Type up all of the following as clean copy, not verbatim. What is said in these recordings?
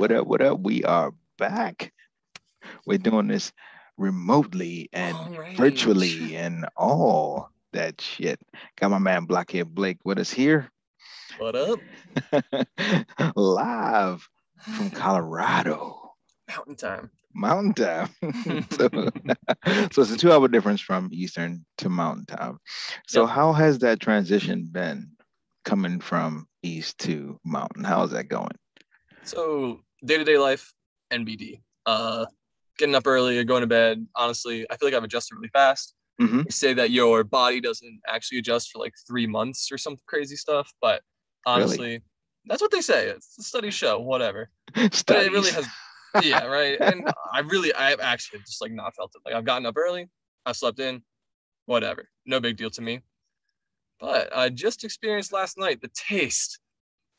What up? What up? We are back. We're doing this remotely and Long range. virtually and all that shit. Got my man Blockhead Blake with us here, What up? live from Colorado. Mountain time. Mountain time. so, so it's a 2 hour difference from Eastern to Mountain time. So Yep. how has that transition been coming from East to Mountain? How's that going? So day-to-day life, NBD. Getting up early, going to bed. Honestly, I feel like I've adjusted really fast. Mm-hmm. They say that your body doesn't actually adjust for like 3 months or some crazy stuff, but Really? honestly, that's what they say. It's the studies show, whatever. But it really Studies. has, yeah, right. And I've actually just like not felt it. Like I've gotten up early, I've slept in, whatever, no big deal to me. But I just experienced last night the taste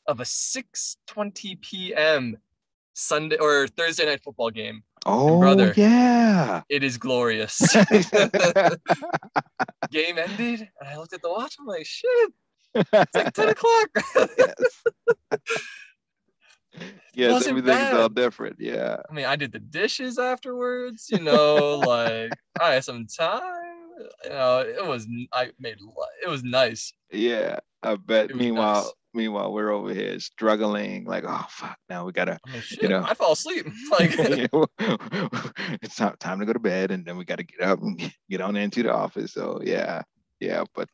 of a 6:20 p.m. Sunday or Thursday night football game. And Oh brother, yeah. it is glorious. Game ended, and I looked at the watch. I'm like, shit, it's like 10 o'clock. Yes. Yes, Wasn't everything's all bad. different. Yeah. I mean, I did the dishes afterwards, like I had some time. It was nice. Yeah. I bet. It was nice. Meanwhile, we're over here struggling, like, oh fuck, now we gotta, I mean, you shit, know, I fall asleep. Like, it's time to go to bed and then we gotta get up and get on into the office. So yeah, yeah. But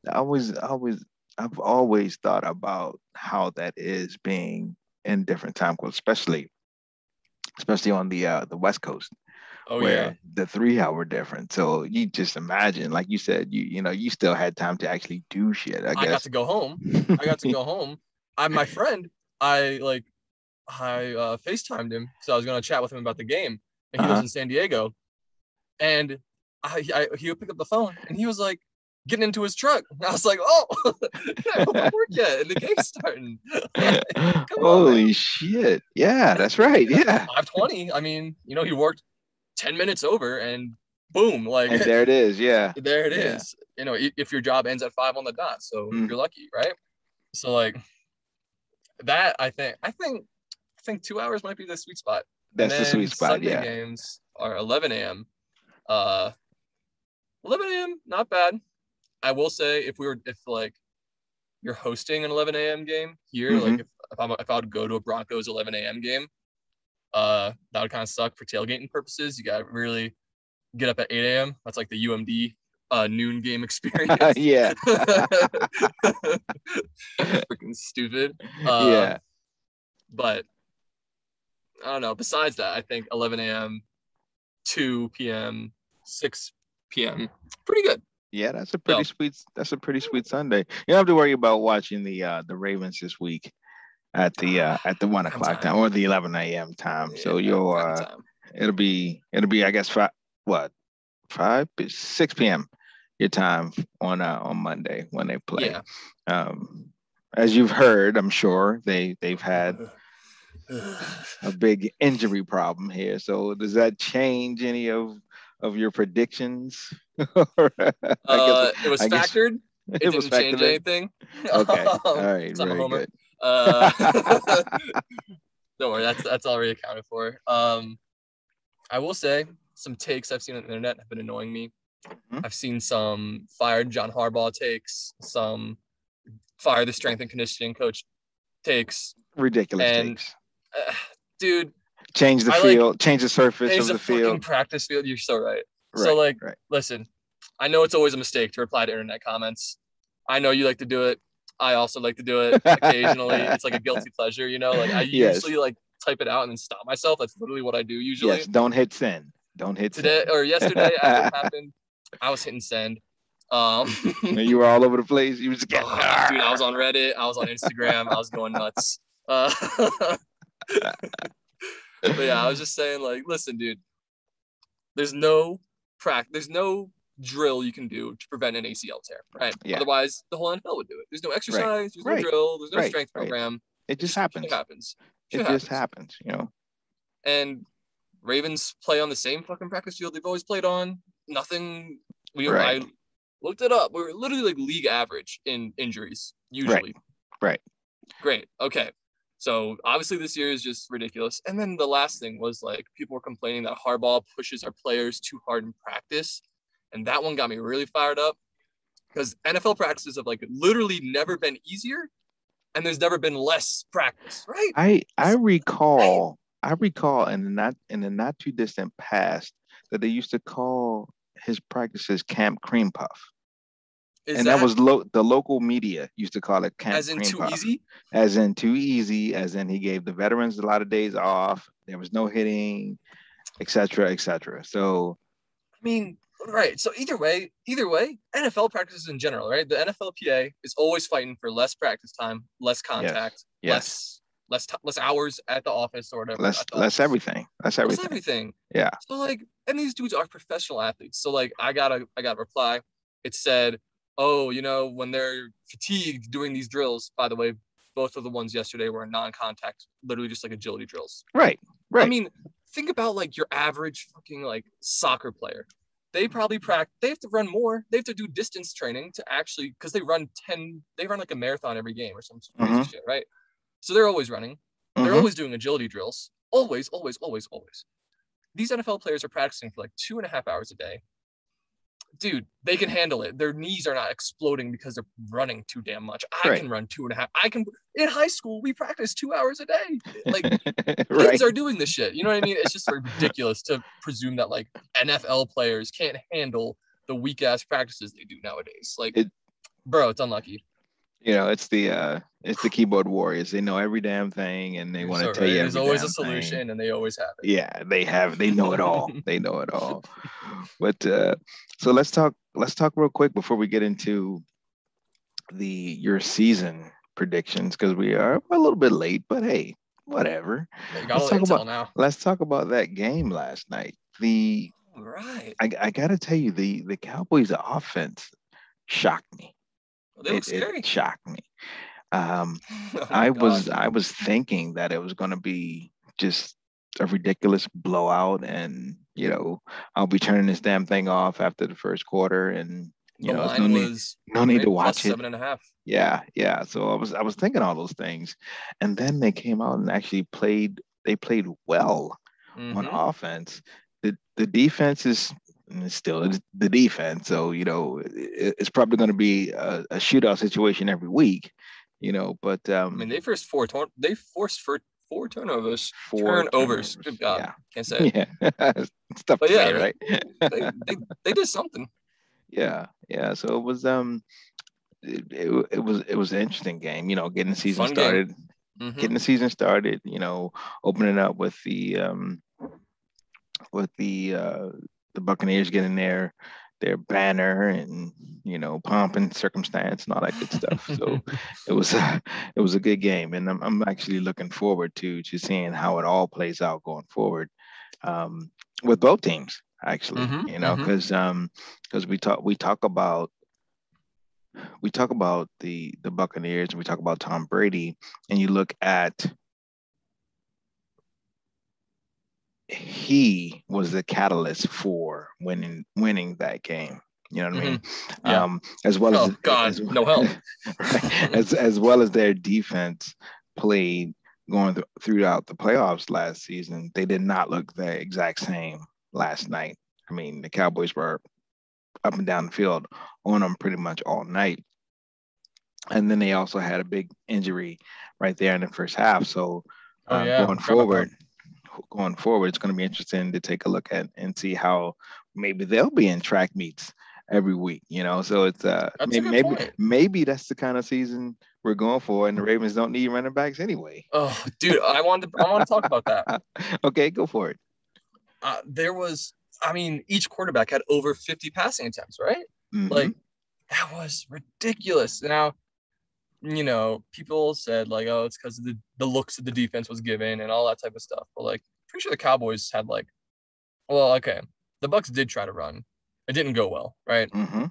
I've always thought about how that is being in different time codes, especially on the West Coast oh yeah, where the 3 hour difference. So you just imagine, like you said, you still had time to actually do shit, I I got guess. to go home. I got to go home. My friend, I FaceTimed him, so I was gonna chat with him about the game, and he lives Uh-huh. in San Diego, and he would pick up the phone, and he was like getting into his truck. And I was like, oh, I haven't left work yet, and the game's starting. Like, come on, man. Holy shit. Yeah, that's right. Yeah, Yeah. 5:20. I mean, he worked 10 minutes over, and boom, like And there it is. Yeah. there it Yeah. is. If your job ends at 5 on the dot, so if Mm, you're lucky, right? So like that, I think 2 hours might be the sweet spot. And that's the then sweet spot. Sunday Yeah. games are 11 a.m. Uh, 11 a.m. Not bad. I will say if like you're hosting an 11 a.m. game here, Hmm. like if I would go to a Broncos 11 a.m. game, that would kind of suck for tailgating purposes. You got to really get up at 8 a.m. That's like the UMD noon game experience. Yeah. Freaking stupid. Yeah. But I don't know. Besides that, I think 11 a.m., 2 p.m., 6 p.m. Pretty good. Yeah, So that's a pretty sweet Sunday. You don't have to worry about watching the Ravens this week at the one prime o'clock time time. or the 11 a.m. time. So Yeah, you'll prime time. it'll be I guess what 6 p.m. your time on Monday when they play. Yeah. Um, as you've heard, I'm sure they've had a big injury problem here. So does that change any of your predictions? I guess It was I guess factored. It it was didn't change factored in. anything. Okay. All right. 'Cause I'm a Very homer. good. Uh, don't worry, that's already accounted for. I will say some takes I've seen on the internet have been annoying me. Mhm. I've seen some fired John Harbaugh takes, some fire the strength and conditioning coach takes, Ridiculous and takes. uh, dude, Change the I like field, change the surface change of the the fucking field. practice field. You're so right. So Right, like, right. listen, I know it's always a mistake to reply to internet comments. I know you like to do it. I also like to do it occasionally. It's like a guilty pleasure, Like I Yes, usually like type it out and then stop myself. That's literally what I do yes. usually. Don't hit send. Don't hit Today send. or yesterday, after it happened, I was hitting send. Um, You were all over the place. You was getting. dude, I was on Reddit. I was on Instagram. I was going nuts. But yeah, I was just saying, like, listen, dude, there's no there's no drill you can do to prevent an ACL tear, right? Yeah. Otherwise, the whole NFL would do it. There's no Right. exercise, there's no Right. drill, there's no Right. strength Right. program. It It just just shit happens. happens. It Shit just happens. happens. And Ravens play on the same fucking practice field they've always played on. Nothing. Right. I looked it up. We're literally like league average in injuries Right. usually. Right. Great. Okay. So obviously this year is just ridiculous. And then the last thing was like people were complaining that Harbaugh pushes our players too hard in practice. And that one got me really fired up because NFL practices have like literally never been easier and there's never been less practice, right? I Right? recall in the not too distant past that they used to call his practices Camp Cream Puff. Is And that that was the local media used to call it Camp as in Cream too Puff, easy? as in too easy, as in he gave the veterans a lot of days off. There was no hitting, etc., etc. So I mean, right. So either way, NFL practices in general, right? The NFLPA is always fighting for less practice time, less yes, contact, yes, less hours at the office or whatever. At the less office, everything, less less everything. everything. Yeah. So like, and these dudes are professional athletes. So like, I got a reply. It said, "Oh, when they're fatigued doing these drills." By the way, both of the ones yesterday were non-contact, literally just like agility drills. Right. I Right. mean, think about like your average fucking like soccer player. They probably practice. They have to run more. They have to do distance training to actually because they run 10. They run like a marathon every game or some crazy Mm-hmm. shit, right? So they're always running. They're Mm-hmm. always doing agility drills. Always, always, always, always. These NFL players are practicing for like 2.5 hours a day. Dude, they can handle it. Their knees are not exploding because they're running too damn much. I Right. can run 2.5. I can. In high school, we practice 2 hours a day. Like kids Right. are doing this shit. You know what I mean? It's just ridiculous to presume that like NFL players can't handle the weak ass practices they do nowadays. Like, It bro, it's unlucky. it's the keyboard warriors. They know every damn thing and they You're want to so tell right. you There's every always a damn thing. solution, and they always have Yeah, they know it all. it. They know it all. But so let's talk real quick before we get into the your season predictions because we are a little bit late, but hey, whatever. Yeah, you got Let's all the talk about intel now. that game last night. The All right. I gotta tell you, the Cowboys offense shocked me. Well, they look It scary. shocked me. Um, Oh my god. I was thinking that it was gonna be just a ridiculous blowout, and I'll be turning this damn thing off after the first quarter, and The it's line was no need to right plus watch it. 7.5. Yeah, yeah. So I was thinking all those things, and then they came out and actually played. They played well on Mm-hmm. offense. The defense is still the defense, so it's probably going to be a shootout situation every week. But I mean, they forced for four turnovers. four Turnovers. Good turnovers. God, Yeah, can't say it. yeah. It's tough But to yeah, say, right? they they, they did something. Yeah, yeah. So it was it was an interesting game. Getting the season Fun game. started, Mm-hmm. getting the season started. Opening up with the Buccaneers getting their banner and pomp and circumstance and all that good stuff. So it was it was a good game, and I'm actually looking forward to seeing how it all plays out going forward with both teams. Actually, Mm-hmm. Mm-hmm. because we talk about the Buccaneers and we talk about Tom Brady, and you look at he was the catalyst for winning that game. You know what I Mm-hmm. mean? Yeah. As well Oh God, as no help. right, as well as their defense played throughout the playoffs last season. They did not look the exact same last night. I mean, the Cowboys were up and down the field on them pretty much all night. And then they also had a big injury right there in the first half. So Oh yeah, going forgot about that. forward, it's going to be interesting to take a look at and see how maybe they'll be in track meets every week. So it's That's a good point. maybe that's the kind of season we're going for, and the Ravens don't need running backs anyway. Oh, dude, I want to talk about that. Okay, go for it. I mean, each quarterback had over 50 passing attempts, right? Mm-hmm. Like that was ridiculous. Now, people said like, oh, it's because of the looks that the defense was given and all that type of stuff. But like, pretty sure the Cowboys had like, well, okay, the Bucks did try to run. It didn't go well, right? Mm-hmm.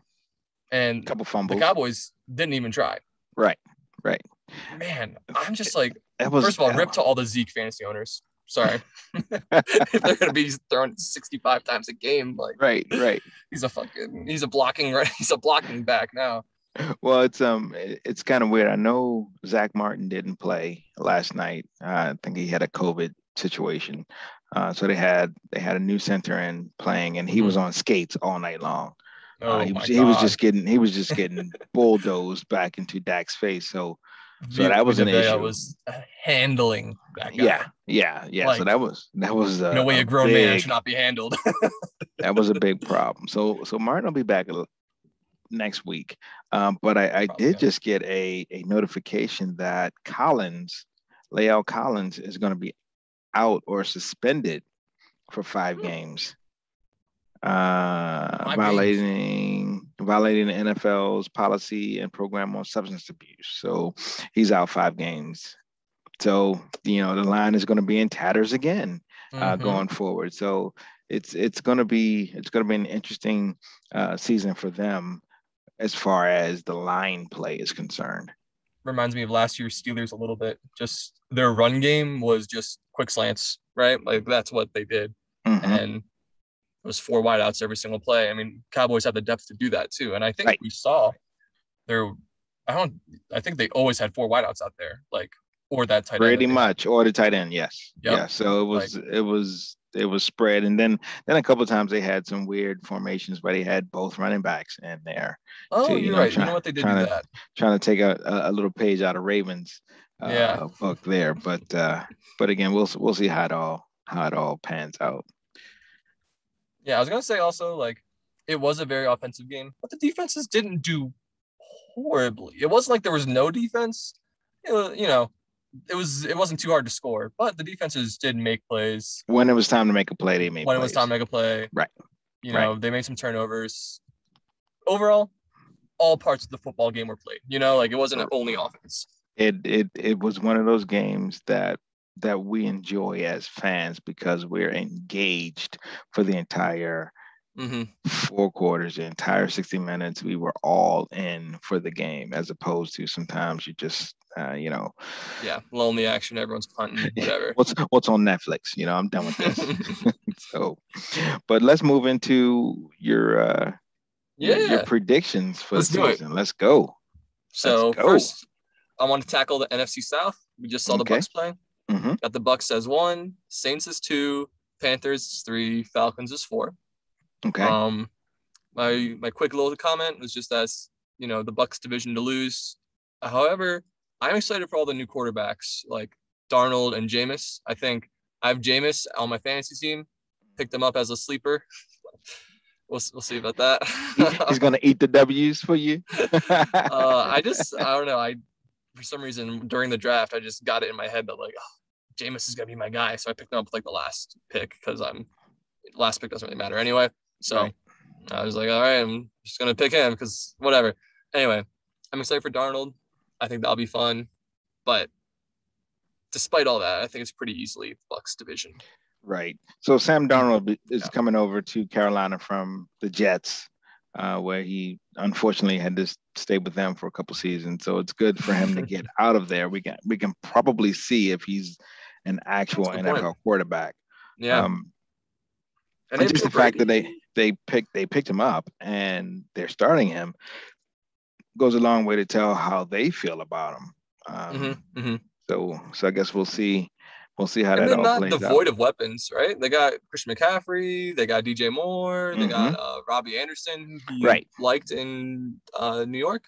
And Couple the fumbles. Cowboys didn't even try. Right. Right. Man, I'm just like, That was first of all, rip to all the Zeke fantasy owners. Sorry. If they're gonna be throwing 65 times a game, like right. Right. he's a blocking back now. Well, it's kind of weird. I know Zach Martin didn't play last night. I think he had a COVID situation. So they had a new center in playing, and he Mhm. was on skates all night long. Oh He was my he was God. just getting bulldozed back into Dak's face. So that was Vita an Vea issue. was handling that Yeah, guy. yeah, yeah. So Like, that was in a way, a a grown man should big not be handled. that was a big problem. So Martin will be back next week. But I Probably, did yeah. just get a notification that Lael Collins, is going to be out or suspended for 5 games, 5 games. violating the NFL's policy and program on substance abuse. So he's out 5 games. So the line is going to be in tatters again Mm-hmm. going forward. So it's going to be an interesting season for them as far as the line play is concerned. Reminds me of last year's Steelers a little bit. Just their run game was just quick slants, right? Like that's what they did. Hmm. And it was 4 wideouts every single play. I mean, Cowboys have the depth to do that too. And I think Right. we saw there, I don't, I think they always had 4 wideouts out there, like, or that tight end that Pretty they had. much, or the tight end, yes, Yep. yeah. So Like, it was spread, and then a couple of times they had some weird formations where they had both running backs in there oh, to you're right. You know try what? They did do trying to that. trying to take a little page out of Ravens Yeah. book there, but again, we'll see how it all pans out. Yeah. I was going to say also, like, it was a very offensive game, but the defenses didn't do horribly. It wasn't like there was no defense. It was, it wasn't too hard to score, but the defenses did make plays When it was time to make a play, they made when it was time plays. to make a play. Right, right. They made some turnovers. Overall, all parts of the football game were played. Like it wasn't only offense. It was one of those games that we enjoy as fans because we're engaged for the entire Mm-hmm. 4 quarters, the entire 60 minutes. We were all in for the game, as opposed to sometimes you just Yeah, lonely action. Everyone's punting, whatever. what's on Netflix. I'm done with this. So, but let's move into your Yeah, predictions for the let's do it. season. Let's go. Let's So go. first, I want to tackle the NFC South. We just saw the Okay. Bucks play. Mm-hmm. Got the Bucks as 1, Saints as 2, Panthers as 3, Falcons as 4. Okay. Um, my quick little comment was just as the Bucks division to lose. However, I'm excited for all the new quarterbacks like Darnold and Jameis. I think I have Jameis on my fantasy team. Picked him up as a sleeper. We'll see about that. He's gonna eat the W's for you. I don't know. I for some reason during the draft I just got it in my head that like Jameis is gonna be my guy, so I picked him up with like the last pick because last pick doesn't really matter anyway. So Right. I was like, all right, I'm just gonna pick him because whatever. Anyway, I'm excited for Darnold. I think that'll be fun. But despite all that, I think it's pretty easily the Bucks division. Right. So Sam Darnold is Yeah. coming over to Carolina from the Jets, where he unfortunately had to stay with them for a couple seasons. So it's good for him to get out of there. We can probably see if he's an That's actual a good point. NFL quarterback. Yeah. Um, And they and have just Joe the fact that Brady. they picked him up and they're starting him goes a long way to tell how they feel about him. Mm-hmm, mm-hmm. So I guess we'll see how And that they're all not plays out. devoid of weapons, right? They got Christian McCaffrey, they got DJ Moore, they got Hmm. Robbie Anderson, who he Right. liked in New York.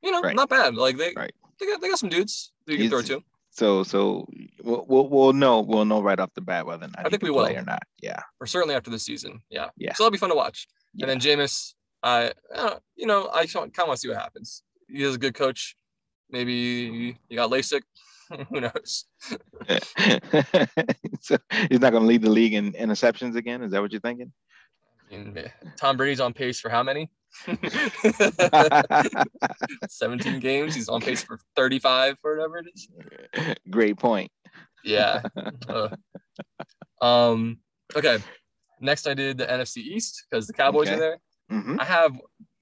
Right. Not bad. Like Right. they got some dudes that you can throw He's to. so we'll know right off the bat whether or not I he think we can play will, or not. Yeah. or certainly after the season. Yeah, Yeah. so that'll be fun to watch. And then Yeah. Jameis, I kind of want to see what happens. He is a good coach. Maybe you got LASIK. Who knows? So he's not going to lead the league in interceptions again. Is that what you're thinking? And Tom Brady's on pace for how many? 17 games. He's on pace for 35 or whatever it is. Great point. Yeah. Uh, um. Okay. Next, I did the NFC East because the Cowboys are Okay. there. Hmm. I have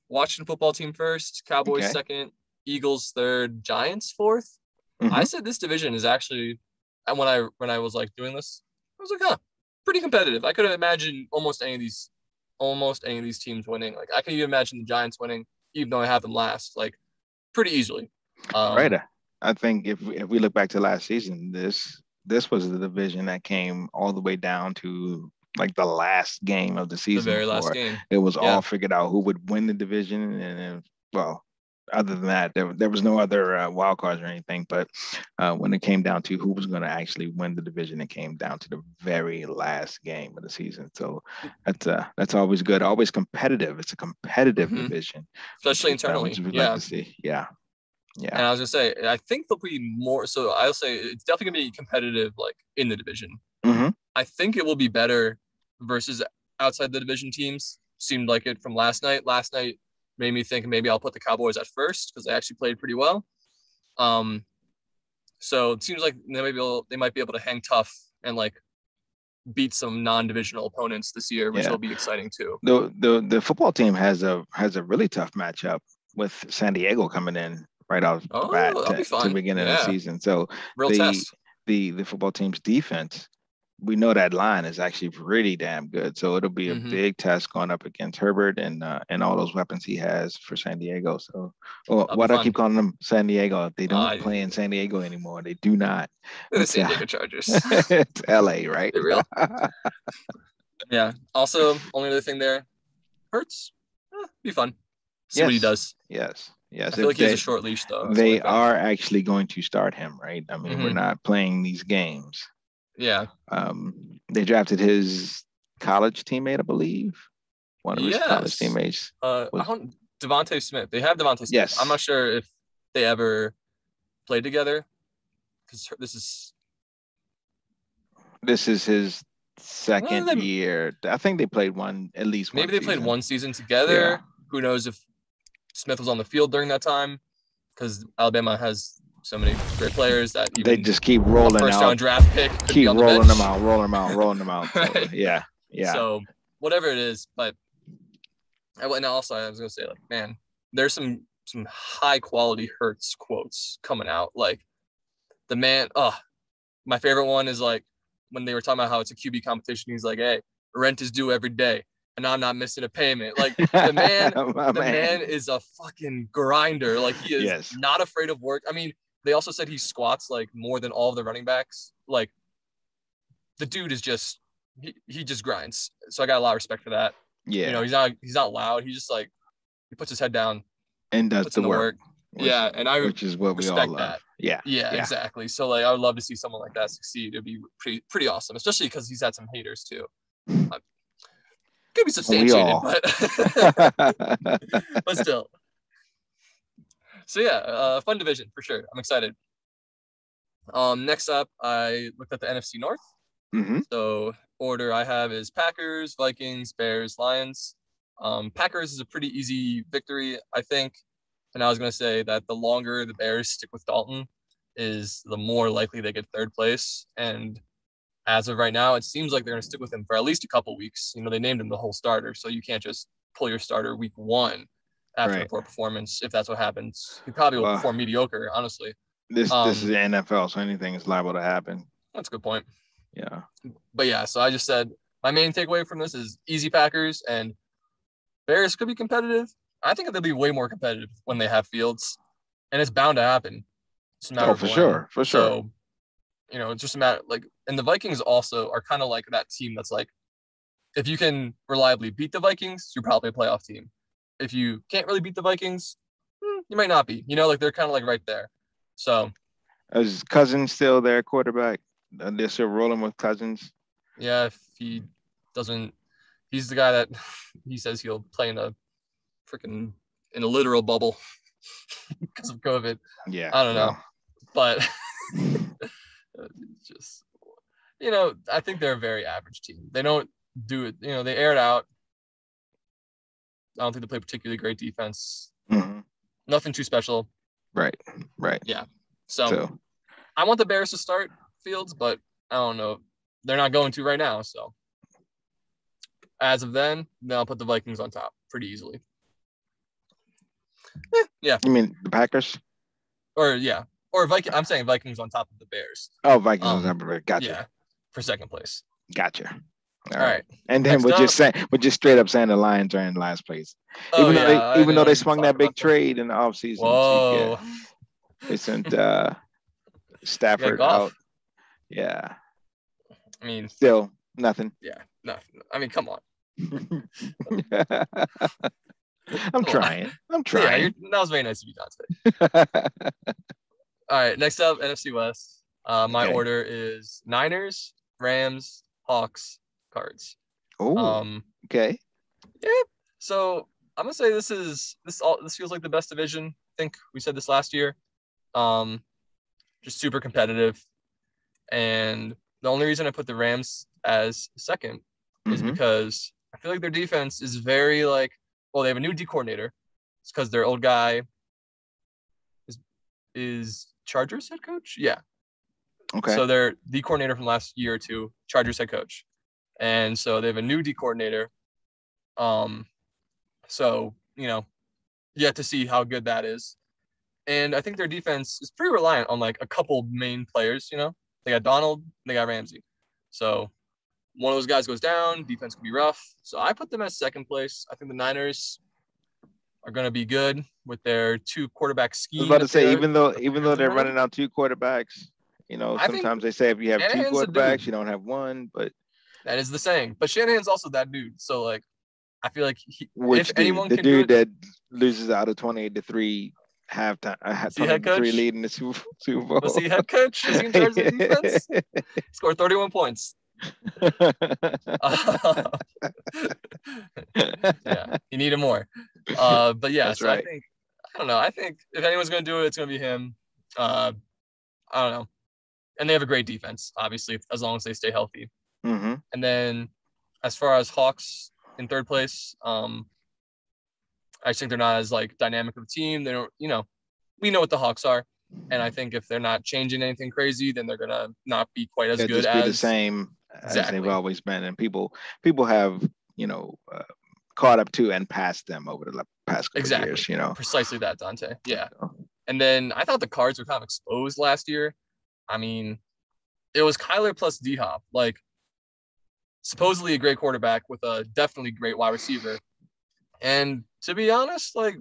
Washington football team first, Cowboys Okay. second, Eagles third, Giants fourth. I Hmm. said this division is actually, and when I was like doing this, I was like, huh, pretty competitive. I could have imagined almost any of these teams winning. Like I could even imagine the Giants winning, even though I have them last. Like pretty easily. Right. I think if we look back to last season, this was the division that came all the way down to like the last game of the The season very last before game. it was Yeah. all figured out who would win the division, and well, other than that, there was no other wild cards or anything. But when it came down to who was going to actually win the division, it came down to the very last game of the season. So that's always good, always competitive. It's a competitive division, especially which internally. we like Yeah. to see. Yeah. Yeah. And I was gonna say, I think there'll be more. So I'll say it's definitely gonna be competitive, like in the division. Mm-hmm. I think it will be better versus outside the division teams. Seemed like it from last night. Last night made me think maybe I'll put the Cowboys at first because they actually played pretty well. So it seems like they might be able to hang tough and like beat some non-divisional opponents this year, which will be exciting too. The football team has a really tough matchup with San Diego coming in right off the bat that'll be to fun. begin the season. So real test. The football team's defense, we know that line is actually pretty damn good. So it'll be a big test going up against Herbert and all those weapons he has for San Diego. So why do I keep calling them San Diego? They don't play in San Diego anymore. They do not. The San Diego Chargers. It's LA, right? They're real. Yeah. Also, only other thing there, Hurts. Be fun. See what he does. Yes. I feel like he has a short leash though. They are actually going to start him, right? I mean, we're not playing these games. Yeah. They drafted his college teammate, I believe. One of his college teammates. Devontae Smith. They have Devontae Smith. Yes. I'm not sure if they ever played together because this is his second year. I think they played at least one. Maybe they played one season together. Yeah. Who knows if Smith was on the field during that time? Because Alabama has so many great players that they just keep rolling first round draft pick. Keep rolling them out. Right? So, yeah. So whatever it is, but and also I was gonna say, like, man, there's some high quality Hurts quotes coming out. Like the man, my favorite one is like when they were talking about how it's a QB competition. He's like, "Hey, rent is due every day, and I'm not missing a payment." Like the man is a fucking grinder. Like he is not afraid of work. I mean, they also said he squats like more than all of the running backs. Like the dude is just he just grinds. So I got a lot of respect for that. Yeah. You know, he's not loud. He just like he puts his head down and does the work. Which is what we all love. That. Yeah, exactly. So like I would love to see someone like that succeed. It'd be pretty awesome, especially because he's had some haters too. Could be substantiated, but still. So yeah, fun division for sure. I'm excited. Next up, I looked at the NFC North. Mm-hmm. So order I have is Packers, Vikings, Bears, Lions. Packers is a pretty easy victory, I think. And I was going to say that the longer the Bears stick with Dalton is the more likely they get third place. And as of right now, it seems like they're going to stick with him for at least a couple weeks. You know, they named him the whole starter, so you can't just pull your starter week one after a poor performance. If that's what happens, he probably will perform mediocre, honestly. This is the NFL, so anything is liable to happen. That's a good point. Yeah. But yeah, so I just said my main takeaway from this is easy Packers, and Bears could be competitive. I think they'll be way more competitive when they have Fields, and it's bound to happen. It's a matter of for sure. So, you know, it's just a matter like, and the Vikings also are kind of like that team that's like, if you can reliably beat the Vikings, you're probably a playoff team. If you can't really beat the Vikings, you might not be. You know, like they're kind of like right there. So, is Cousins still their quarterback? They're still rolling with Cousins. Yeah, if he doesn't, he's the guy that he says he'll play in a literal bubble because of COVID. Yeah, I don't know, but just, you know, I think they're a very average team. They don't do it. You know, they air it out. I don't think they play particularly great defense. Mm-hmm. Nothing too special. Right. Yeah. So I want the Bears to start Fields, but I don't know. They're not going to right now. So as of then I'll put the Vikings on top pretty easily. Yeah. You mean the Packers? Or Vikings. I'm saying Vikings on top of the Bears. Oh, Vikings on top of the Bears. Gotcha. Yeah, for second place. Gotcha. All All right. right. And then Next up. we're just straight up saying the Lions are in last place. Oh yeah, I Even didn't though they want to swung talk that about big them. trade in the offseason to get Whoa. they sent You got Stafford out. golf. Yeah. I mean, Still nothing. yeah. No. I mean, come on. I'm Come on. trying. I'm Yeah, trying. that was very nice of you, Dante. All right. Next up, NFC West. My Okay. order is Niners, Rams, Hawks, Cards. Oh, Um, okay. yeah. So I'm gonna say this feels like the best division. I think we said this last year. Um, just super competitive. And the only reason I put the Rams as second is Mm-hmm. because I feel like their defense is very like, well, they have a new D coordinator. It's because their old guy is Chargers head coach. Yeah. Okay. So they're the coordinator from last year or two, Chargers head coach. And so they have a new D coordinator. Um, so, you have to see how good that is. And I think their defense is pretty reliant on like a couple main players. They got Donald, they got Ramsey. So one of those guys goes down, defense could be rough. So I put them as second place. I think the Niners are going to be good with their two quarterback I was scheme about to that say, they're even though they're running. running out two quarterbacks, I think sometimes they say if you have two Shanahan's a quarterbacks, you dude. don't have one. But That is the saying. But Shanahan's also that dude. So like, I feel like if which dude? anyone The can do dude it, that loses out of 28-3 halftime, was he head 28-3 coach? lead in the Super Was Bowl. he head coach? Was he in charge of the defense? Scored 31 points. Yeah, he needed more. But yeah, That's so I right. think I don't know. I think if anyone's gonna do it, it's gonna be him. I don't know. And they have a great defense, obviously, as long as they stay healthy. Mm-hmm. And then as far as Hawks in third place, I just think they're not as like dynamic of a team. They don't, we know what the Hawks are. And I think if they're not changing anything crazy, then they're gonna not be quite as They'll good just be the as same as they've exactly. always been, and people have caught up to and passed them over the past couple of Exactly. years. You know. Precisely that, Dante. Yeah. So, And then I thought the Cards were kind of exposed last year. I mean, it was Kyler plus D Hop, like supposedly a great quarterback with a definitely great wide receiver. And to be honest, like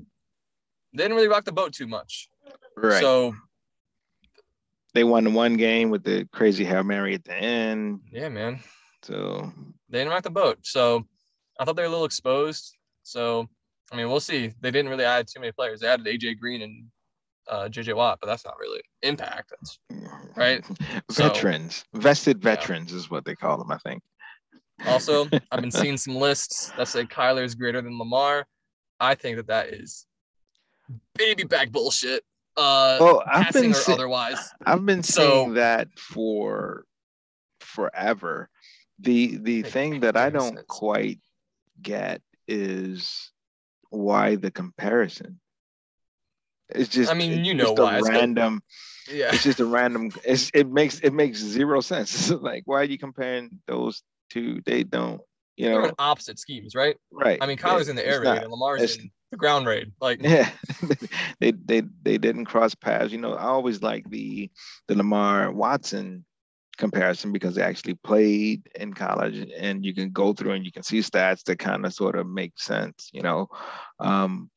they didn't really rock the boat too much. right. So They won the one game with the crazy Hail Mary at the end. yeah, man. So They didn't rock the boat. So I thought they were a little exposed. So I mean, we'll see. They didn't really add too many players. They added AJ Green and JJ Watt, but that's not really impact. That's right. So vested yeah. veterans is what they call them, I think. Also, I've been seeing some lists that say Kyler is greater than Lamar. I think that is baby back bullshit. Well, Passing or otherwise. I've been So seeing that for forever. The thing that make I any don't sense. quite get is why the comparison. I mean, It's you know just a why. It's good. random. Yeah. It's just a random. It makes zero sense. It's like, why are you comparing those two? They don't. You They're in know, opposite schemes, right? right? I mean, Kyler's in the air It's raid not. and Lamar's It's in the ground raid. Like, yeah. They didn't cross paths. You know, I always like the Lamar Watson comparison because they actually played in college and you can go through and you can see stats that kind of sort of make sense. Um,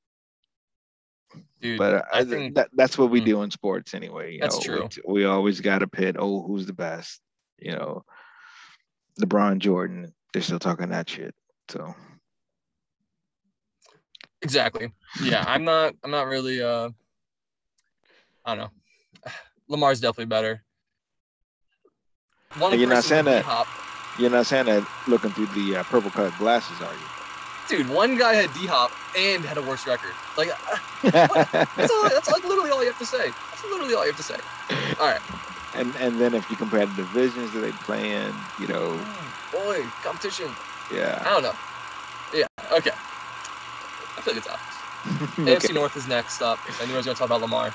dude, but I think that's what we do in sports anyway. that's true. We always got to pit. Oh, who's the best? You know, LeBron Jordan. They're still talking that shit. So Exactly. Yeah, I'm not really I don't know. Lamar's definitely better. One and person with D Hop. you're not saying that looking through the purple colored glasses, are Dude, one guy had D Hop and had a worse record. Like, you? what? That's like literally all you have to say. That's literally all you have to say. All right. And then if you compare the divisions that they play in, Boy, competition. yeah. I don't know. Yeah. Okay. I feel like it's obvious. Okay. AFC North is next up. If anyone's gonna talk about Lamar.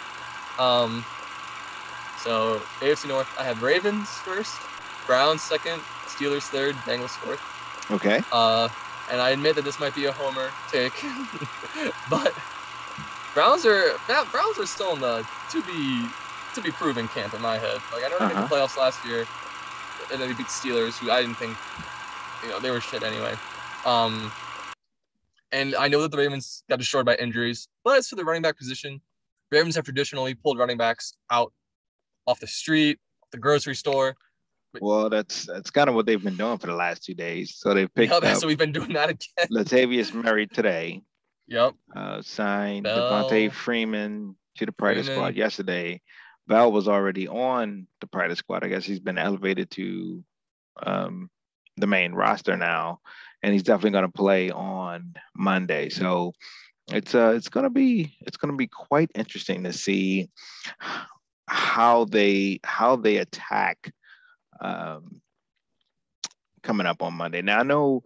So AFC North, I have Ravens first, Browns second, Steelers third, Bengals fourth. Okay. And I admit that this might be a homer take, but Browns are still in the to be proven camp in my head. Like I know they made the playoffs last year, and then they beat the Steelers, who I didn't think they were shit anyway. Um, and I know that the Ravens got destroyed by injuries, but as for the running back position, Ravens have traditionally pulled running backs out off the street, the grocery store. Well, that's kind of what they've been doing for the last 2 days. So they've picked Yeah, up so we've been doing that again. Latavius Murray today. Yep. Signed Devontae Bell, Freeman to the practice squad Freeman. yesterday. Bell was already on the practice squad. I guess he's been elevated to um, the main roster now, and he's definitely going to play on Monday. So it's gonna be quite interesting to see how they attack um, coming up on Monday. Now I know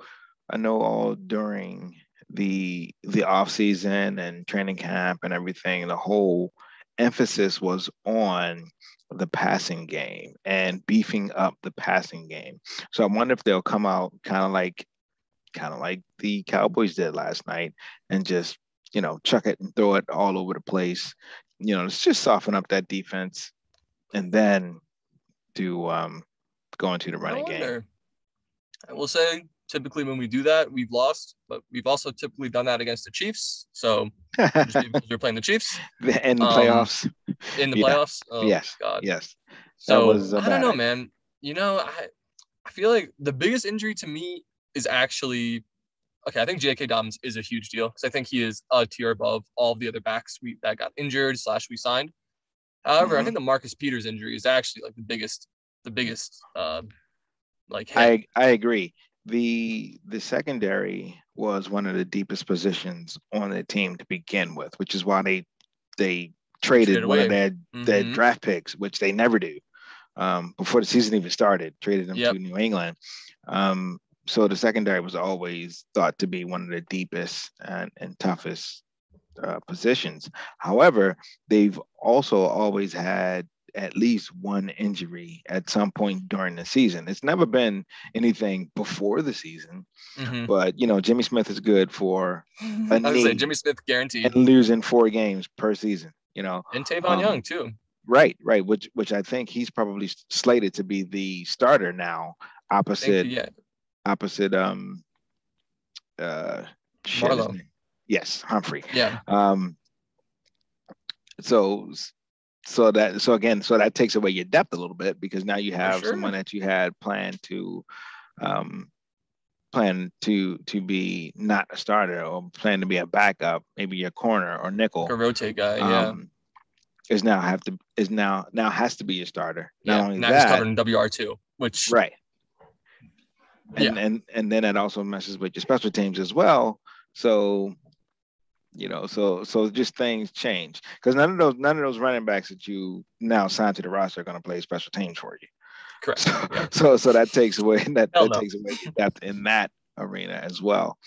all during the off season and training camp and everything, the whole emphasis was on the passing game and beefing up the passing game. So I wonder if they'll come out kind of like the Cowboys did last night and just, chuck it and throw it all over the place. Let's just soften up that defense and then do go into the I running game. wonder. I will say, typically when we do that, we've lost, but we've also typically done that against the Chiefs. So just maybe because we're playing the Chiefs In the playoffs. in the Yeah. playoffs. Oh Yes. God. Yes. That So was a I don't bad know, idea. man. I feel like the biggest injury to me is actually okay. I think J.K. Dobbins is a huge deal because I think he is a tier above all of the other backs that got injured / we signed. However, I Hmm. think the Marcus Peters injury is actually like the biggest like hit. I agree. The secondary was one of the deepest positions on the team to begin with, which is why they They traded traded one of away. their Mm-hmm. draft picks, which they never do. Before the season even started, traded them Yep. to New England. Um, so the secondary was always thought to be one of the deepest and toughest positions. However, they've also always had at least one injury at some point during the season. It's never been anything before the season, Mm-hmm. but Jimmy Smith is good for a I was gonna say knee Jimmy Smith and guaranteed, losing 4 games per season. and Tavon Um, Young too. right, which I think he's probably slated to be the starter now, I think opposite yeah, opposite uh shit his Marlowe. name. Yes, Humphrey. Yeah, Um, so so that takes away your depth a little bit because now you for have sure. someone that you had um to be not a starter or plan to be a backup, maybe your corner or Like a nickel, rotate guy. Yeah, um is now has to be a starter. Not yeah. only Now he's that, covering WR2, which right. yeah, And then that also messes with your special teams as well. So so just things change because none of those running backs that you now signed to the roster are going to play special teams for you. correct. So Yeah, so that takes away hell that no. takes away your depth in that arena as well.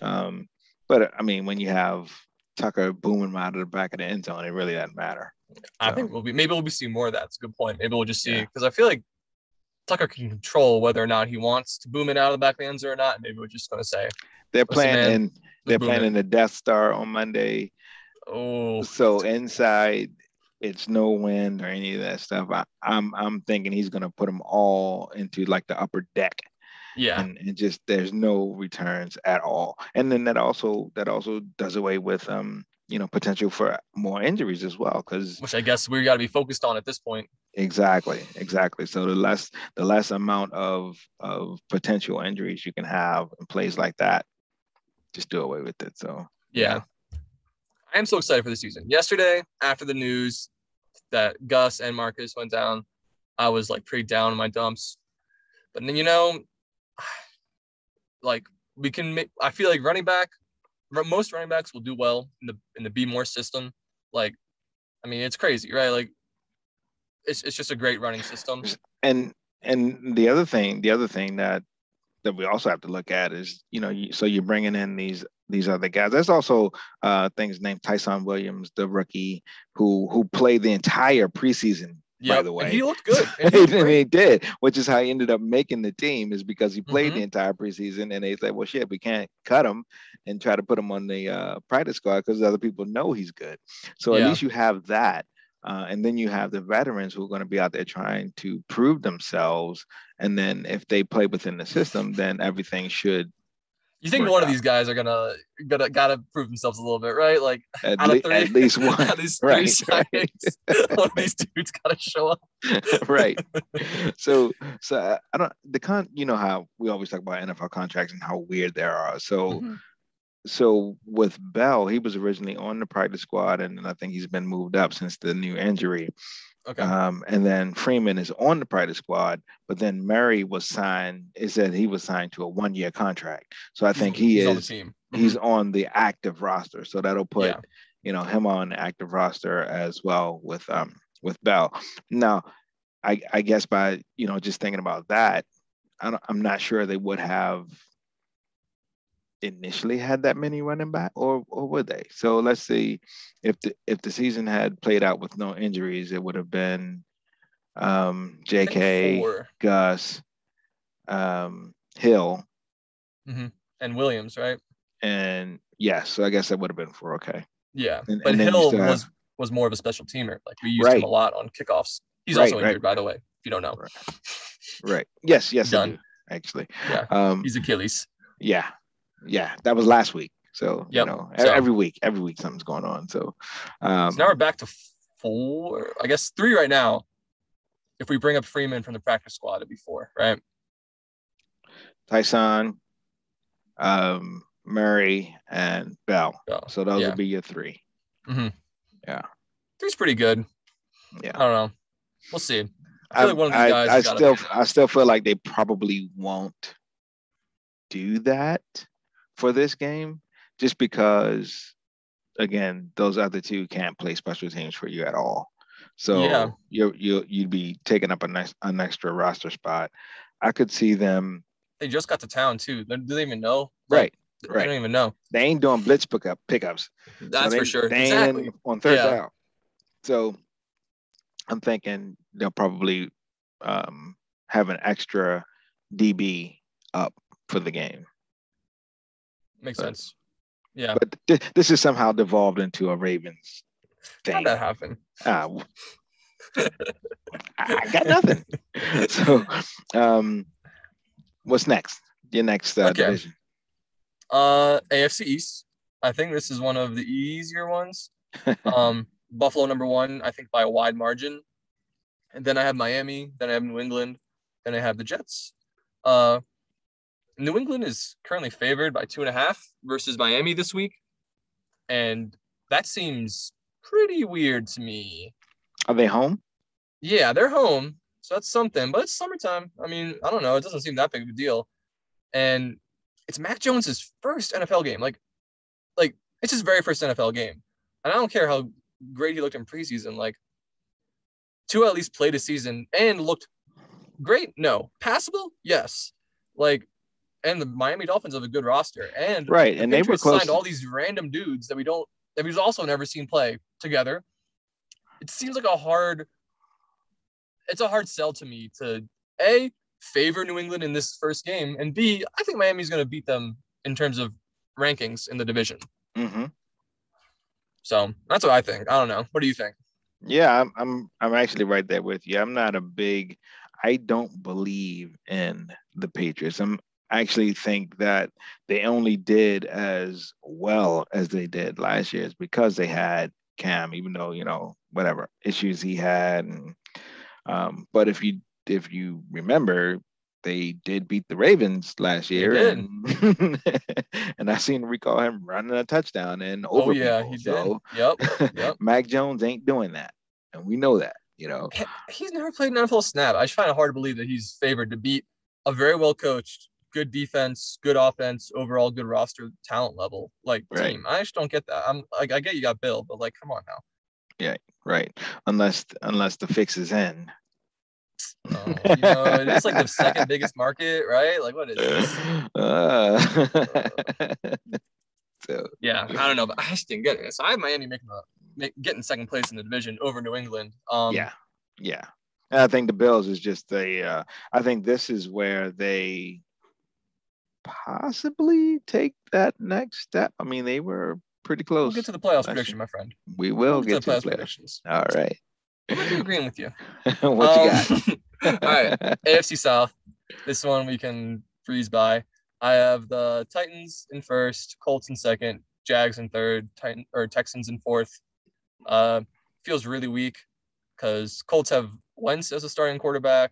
Um, but I mean, when you have Tucker booming out of the back of the end zone, it really doesn't matter. I So think maybe we'll be seeing more of that. It's a good point. Maybe we'll just see yeah, because I feel like Tucker can control whether or not he wants to boom it out of the back of the end zone or not. Maybe we're just gonna say, they're listen, playing man, in let's boom it. the Death Star on Monday. Oh, So inside, it's no wind or any of that stuff. I'm thinking he's gonna put them all into like the upper deck, yeah. and just there's no returns at all. And then that also does away with potential for more injuries as well. Because Which I guess we got to be focused on at this point. exactly. So the less amount of potential injuries you can have in plays like that, just do away with it. So Yeah, yeah, I am so excited for the season. Yesterday, after the news that Gus and Marcus went down, I was like pretty down in my dumps. But then like we can make. I feel like most running backs will do well in the be more system. Like, I mean, it's crazy, right? Like, it's just a great running system. and and the other thing that we also have to look at is, so you're bringing in these other guys. There's also things named Tyson Williams, the rookie, who played the entire preseason, by Yep, the and he way. looked good, and he And looked he great. did, which is how he ended up making the team, is because he played Mm-hmm. the entire preseason, and they said, well, shit, we can't cut him and try to put him on the practice squad because other people know he's good. So at Yeah, least you have that. And then you have the veterans who are going to be out there trying to prove themselves. And then if they play within the system, then everything should You think work one of out. these guys are gotta prove themselves a little bit, right? Like At, out of le- three, at least one. out of these three Right, right, signings, one of these dudes gotta show up. right. So I don't you know how we always talk about NFL contracts and how weird they are. So Mhm. so with Bell, he was originally on the practice squad, and I think he's been moved up since the new injury. Okay. And then Freeman is on the practice squad, but then Murray was signed. It said he was signed to a 1 year contract. So I think He's on the team. he's on the active roster. So that'll put Yeah. him on the active roster as well with Bell. Now I guess by just thinking about that, I'm not sure they would have initially had that many running back, or would they? So let's see, if the season had played out with no injuries, it would have been I think J.K., 4. Gus, Hill, Mm-hmm. And Williams, right? and yes, so I guess that would have been 4. Okay, Yeah. and But then you Hill still have was more of a special teamer. Like we used him a right, lot on kickoffs. He's right, also right, injured, by the way, if you don't know. right, right. Yes, I Done. do actually. Yeah. Um, He's Achilles. yeah, yeah, that was last week. So Yep. So every week something's going on. So, now we're back to 4. I guess 3 right now. If we bring up Freeman from the practice squad, it'd be 4, right? Tyson, Murray, and Bell. So So those yeah. would be your 3. Mm-hmm. Yeah, 3's pretty good. yeah. I don't know. We'll see. I feel like one of these guys I has got to pan I out. still feel like they probably won't do that for this game, just because again those other two can't play special teams for you at all. Yeah. So you'd be taking up an extra roster spot. I could see them. They just got to town too. Do they even know? Like Right, they right. don't even know. They ain't doing blitz pickups, so That's for sure. they ain't in Exactly. on third Yeah. down. So I'm thinking they'll probably have an extra DB up for the game. Makes But sense. Yeah. this is somehow devolved into a Ravens How'd thing. that happen? Uh, I got nothing. So, what's next? Your next Okay. division? AFC East. I think this is one of the easier ones. Buffalo #1, I think by a wide margin. And then I have Miami. Then I have New England. Then I have the Jets. New England is currently favored by 2.5 versus Miami this week, and that seems pretty weird to me. Are they home? Yeah, they're home, so that's something. But it's summertime. I mean, I don't know. It doesn't seem that big of a deal. And it's Mac Jones's first NFL game. Like it's his very first NFL game. And I don't care how great he looked in preseason. Like Tua at least played a season and looked great. No, passable. Yes. Like, and the Miami Dolphins have a good roster, and Right, the and they were Patriots close. signed all these random dudes that we've also never seen play together. It seems like it's a hard sell to me to A, favor New England in this first game, and B, I think Miami's going to beat them in terms of rankings in the division. Mm-hmm. So that's what I think. I don't know. What do you think? Yeah, I'm actually right there with you. I'm not a big. I don't believe in the Patriots. I actually think that they only did as well as they did last year is because they had Cam, even though whatever issues he had. And but if you remember, they did beat the Ravens last They year, did. and and I seem to recall him running a touchdown and Oh over yeah, people. he did. So Yep. Yep. Mac Jones ain't doing that, and we know that. He's never played an NFL snap. I just find it hard to believe that he's favored to beat a very well coached, good defense, good offense, overall good roster, talent level like Right. team. I just don't get that. I'm like, I get you got Bill, but like, come on now. Yeah. Right. Unless the fix is in. Oh, it is like the second biggest market, right? Like, what is this? So Yeah, I don't know, but I just didn't get it. So I have Miami getting second place in the division over New England. yeah, yeah. And I think the Bills is just I think this is where they possibly take that next step. I mean, they were pretty We'll get close to the playoffs last year. prediction, my friend. We We'll will get to get the to the playoffs playoffs. predictions. All right. I might be agreeing with you. What you got? All right, AFC South. This one we can breeze by. I have the Titans in first, Colts in second, Jags in third, Texans in fourth. Feels really weak because Colts have Wentz as a starting quarterback,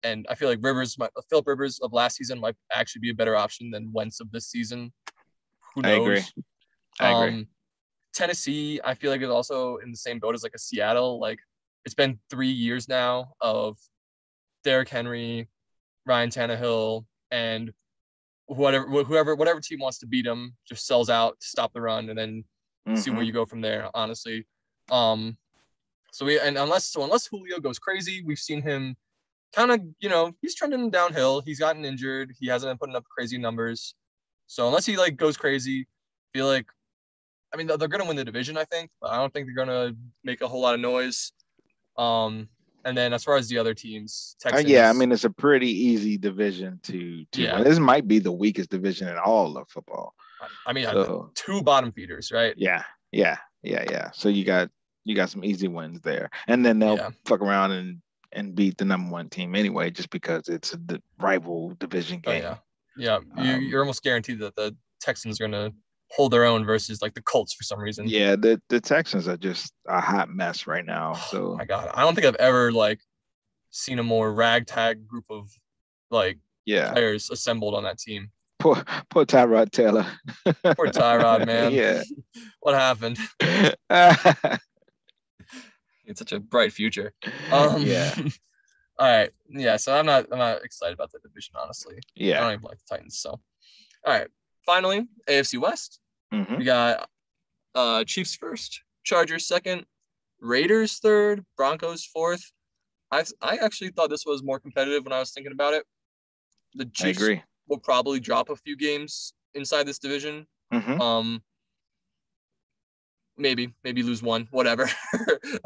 and I feel like Philip Rivers of last season might actually be a better option than Wentz of this season. Who I agree. knows? I agree. Tennessee, I feel like is also in the same boat as like a Seattle. Like it's been 3 years now of Derrick Henry, Ryan Tannehill, and whatever team wants to beat them just sells out to stop the run and then see where you go from there. Honestly, unless Julio goes crazy, we've seen him kind of he's trending downhill. He's gotten injured. He hasn't been putting up crazy numbers. So unless he like goes crazy, I feel like they're going to win the division, I think, but I don't think they're going to make a whole lot of noise. And then as far as the other teams, Texans. Yeah, it's a pretty easy division to win. This might be the weakest division in all of football. So, two bottom feeders, right? Yeah. So you got some easy wins there, and then they'll fuck around and beat the number one team anyway, just because it's the rival division game. You're almost guaranteed that the Texans are going to hold their own versus like the Colts for some reason. Yeah, the Texans are just a hot mess right now. So my God, I don't think I've ever like seen a more ragtag group of players assembled on that team. Poor Tyrod Taylor. Poor Tyrod, man. Yeah. What happened? It's such a bright future. Yeah. All right. Yeah. So I'm not excited about the division, honestly. Yeah. I don't even like the Titans. So, all right. Finally, AFC West. We got Chiefs first, Chargers second, Raiders third, Broncos fourth. I actually thought this was more competitive when I was thinking about it. The Chiefs will probably drop a few games inside this division. Maybe lose one, whatever.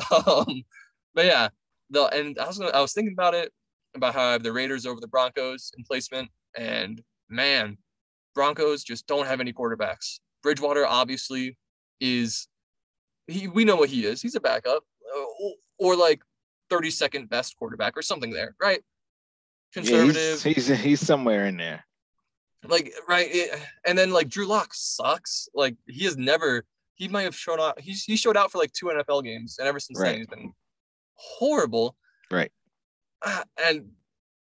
But yeah, I was thinking about it, about how I have the Raiders over the Broncos in placement, and man, Broncos just don't have any quarterbacks. Bridgewater obviously we know what he is. He's a backup or like 32nd best quarterback or something there, right? Conservative. Yeah, he's somewhere in there. Like, right. And then like Drew Lock sucks. Like he might have shown out. He showed out for like 2 NFL games, and ever since then he's been horrible. Right. And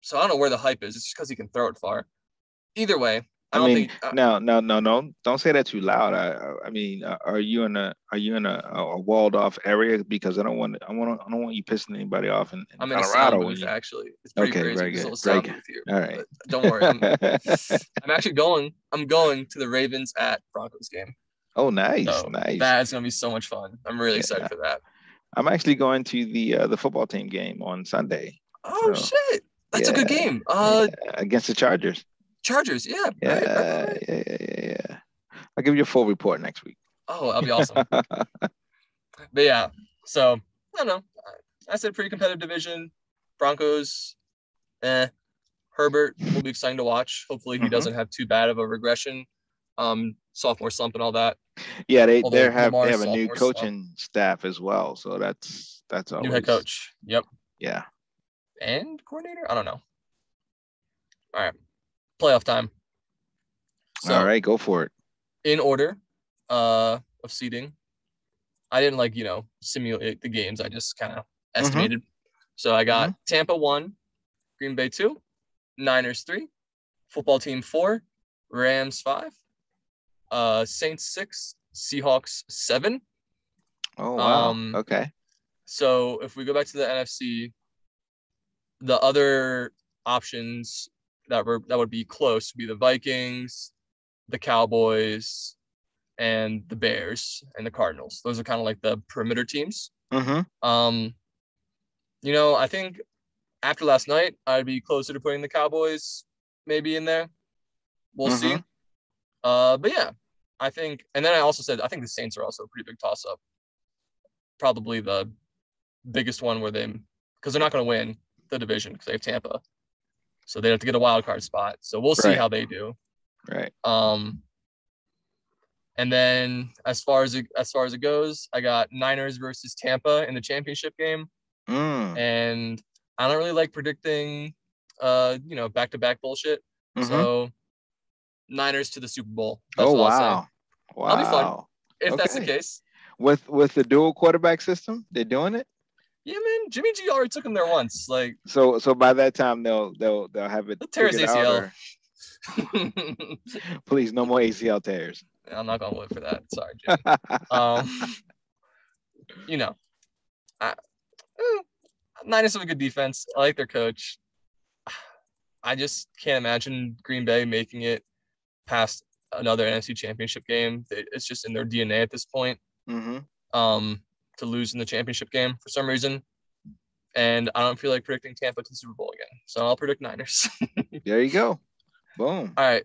so I don't know where the hype is. It's just because he can throw it far. Either way, I don't think. No, don't say that too loud. Are you in a walled off area? Because I don't want you pissing anybody off in I'm Colorado. In a sound booth, actually. It's pretty crazy. Very good. There's a sound booth here. All right. Don't worry. I'm actually going. I'm going to the Ravens at Broncos game. Oh, nice, nice. That's gonna be so much fun. I'm really excited for that. I'm actually going to the football team game on Sunday. Oh shit! That's a good game. Against the Chargers. Chargers, yeah. Yeah. I'll give you a full report next week. Oh, that'll be awesome. But yeah, so I don't know. I said pretty competitive division. Broncos, Herbert will be exciting to watch. Hopefully he doesn't have too bad of a regression. Sophomore slump and all that. Yeah, they have a new coaching staff as well. So that's always new head coach. Yep. Yeah. And coordinator? I don't know. All right. Playoff time. So, all right, go for it. In order of seeding, I didn't simulate the games. I just kind of estimated. So I got Tampa 1, Green Bay 2, Niners 3, football team 4, Rams 5, Saints 6, Seahawks 7. Oh wow. Okay. So if we go back to the NFC, the other options that would be close would be the Vikings, the Cowboys, and the Bears and the Cardinals. Those are kind of like the perimeter teams. I think after last night, I'd be closer to putting the Cowboys maybe in there. We'll see. But yeah, I think, and then I also said I think the Saints are also a pretty big toss-up. Probably the biggest one because they're not going to win the division because they have Tampa. So they have to get a wild card spot. So we'll see how they do. Right. And then as far as it goes, I got Niners versus Tampa in the championship game. Mm. And I don't really like predicting back-to-back bullshit. Mm-hmm. So Niners to the Super Bowl. That's Oh what I'll say. wow. That'll be fun Wow. if that's the Okay. case. With the dual quarterback system, they're doing it. Yeah, man. Jimmy G already took him there once. Like, So by that time they'll have it he'll tear his figured out, ACL. or please no more ACL tears. I'm not gonna wait for that. Sorry, Jimmy. Um, you know, I, Niners have a good defense. I like their coach. I just can't imagine Green Bay making it past another NFC Championship game. It's just in their DNA at this point. Mm-hmm. To lose in the championship game for some reason. And I don't feel like predicting Tampa to the Super Bowl again. So I'll predict Niners. There you go. Boom. All right.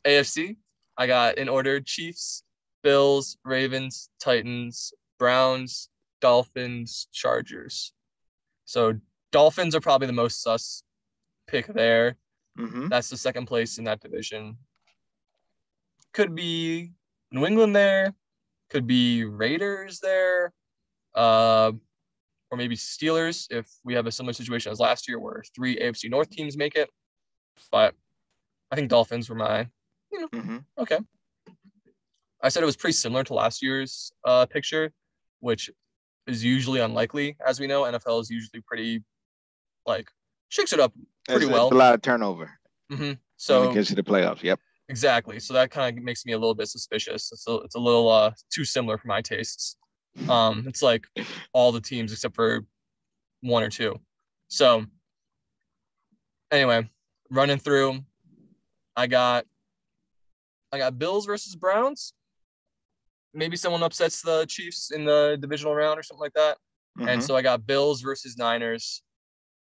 AFC. I got in order Chiefs, Bills, Ravens, Titans, Browns, Dolphins, Chargers. So Dolphins are probably the most sus pick there. Mm-hmm. That's the second place in that division. Could be New England there. Could be Raiders there. Or maybe Steelers if we have a similar situation as last year where 3 AFC North teams make it. But I think Dolphins were okay. I said it was pretty similar to last year's picture, which is usually unlikely. As we know, NFL is usually pretty, shakes it up pretty It's well. a lot of turnover. Mm-hmm. When So it gets to the playoffs. Yep. exactly. So that kind of makes me a little bit suspicious. It's a little too similar for my tastes. It's like all the teams except for one or two. So anyway, running through, I got Bills versus Browns. Maybe someone upsets the Chiefs in the divisional round or something like that. Mm-hmm. And so I got Bills versus Niners.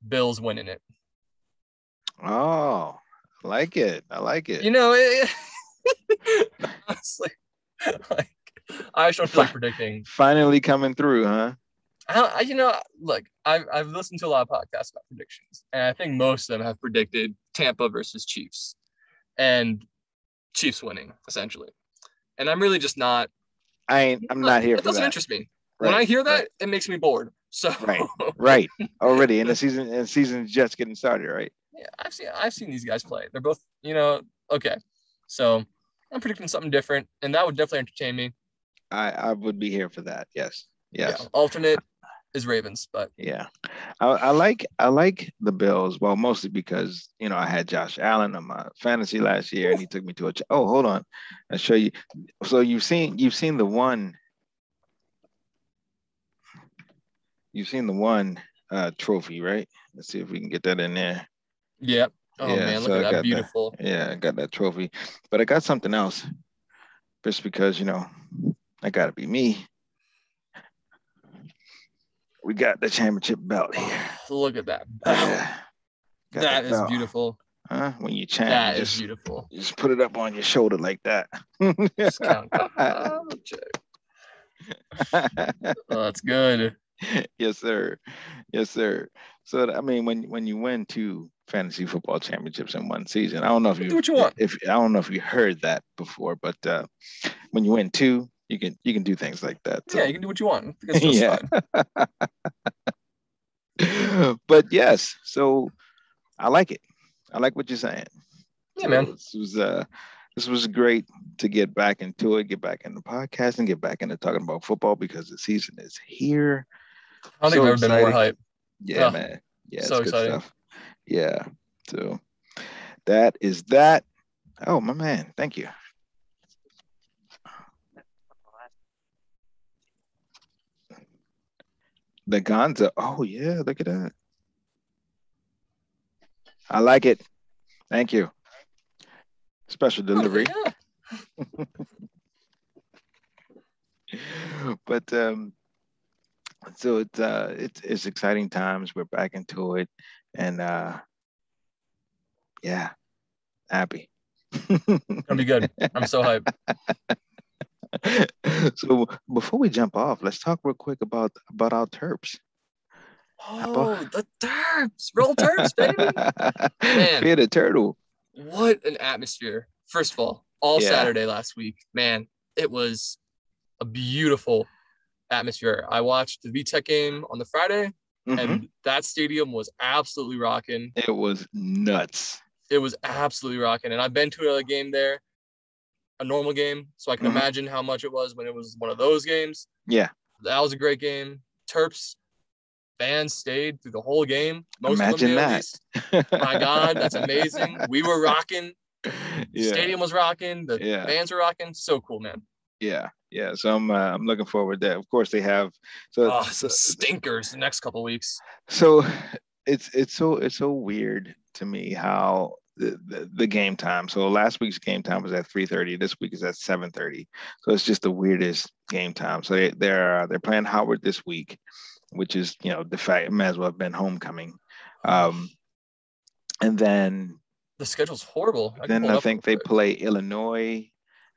Bills winning it. Oh, I like it. I like it. Honestly, like, I just don't feel like predicting. Finally coming through, huh? Look, I've listened to a lot of podcasts about predictions, and I think most of them have predicted Tampa versus Chiefs, and Chiefs winning essentially. And I'm really just not. I'm not here it for doesn't that. interest me. Right, When I hear that, right. it makes me bored. So Right. Already, and the season's just getting started, right? Yeah, I've seen these guys play. They're both, okay. So I'm predicting something different, and that would definitely entertain me. I would be here for that. Yes. Yeah. Alternate is Ravens, but yeah. I like the Bills. Well, mostly because I had Josh Allen on my fantasy last year, and he took me to oh, hold on, I'll show you. So you've seen the one. You've seen the one trophy, right? Let's see if we can get that in there. Yeah. Oh Yeah, man, look so at I that, got beautiful. I got that trophy, but I got something else. Just because I gotta be me. We got the championship belt here. Look at that belt. That is belt. beautiful. Huh? When you champ, that is beautiful. You just put it up on your shoulder like that. Just count. That's good. Yes, sir. Yes, sir. So I mean, when you win 2 fantasy football championships in one season, I don't know if do what you want. If I don't know if you heard that before, but when you win 2, you can do things like that. So. Yeah, you can do what you want. It's just fine. But yes, so I like it. I like what you're saying. Yeah, so man. This was great to get back into it, get back into podcasting, get back into talking about football because the season is here. I don't think I've ever been more hype. Yeah, man. Yeah, so it's good exciting. stuff. Yeah. So that is that. Oh, my man. Thank you. The Gonza. Oh, yeah. Look at that. I like it. Thank you. Special delivery. But so it's exciting times. We're back into it, and yeah, happy. Gonna be good. I'm so hyped. So before we jump off, let's talk real quick about our Terps. Oh, the Terps! Roll Terps, baby! Man, Fear the turtle. What an atmosphere! First of all Saturday last week, man. It was a beautiful atmosphere. I watched the VTech game on the Friday, Hmm. and that stadium was absolutely rocking. It was nuts. It was absolutely rocking. And I've been to a game there, a normal game, so I can Hmm. imagine how much it was when it was one of those games. Yeah, That was a great game. Terps fans stayed through the whole game, most of them imagine did at that. least. My God, that's amazing. We were rocking. The Yeah, stadium was rocking. The yeah, fans were rocking. So cool, man. yeah, yeah. So I'm looking forward to that. Of course, they have so Oh, some so stinkers the next couple of weeks. so it's so weird to me how the game time. So last week's game time was at 3:30. This week is at 7:30. So it's just the weirdest game time. So they're playing Howard this week, which is the fact it may as well have been homecoming. Oh, Um, and then the schedule's horrible. I can then pull it I up real think they quick. play Illinois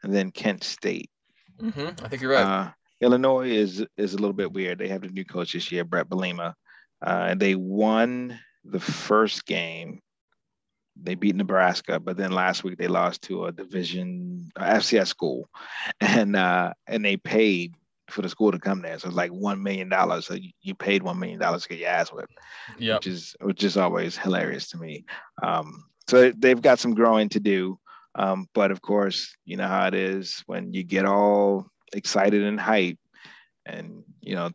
and then Kent State. I think you're right. Uh, Illinois is a little bit weird. They have the new coach this year, Brett Belima. They won the first game. They beat Nebraska, but then last week they lost to a division FCS school, and they paid for the school to come there. So it's like $1 million. So you paid $1 million to get your ass whipped, Yep. which is always hilarious to me. So they've got some growing to do. But of course, you know how it is when you get all excited and hyped, and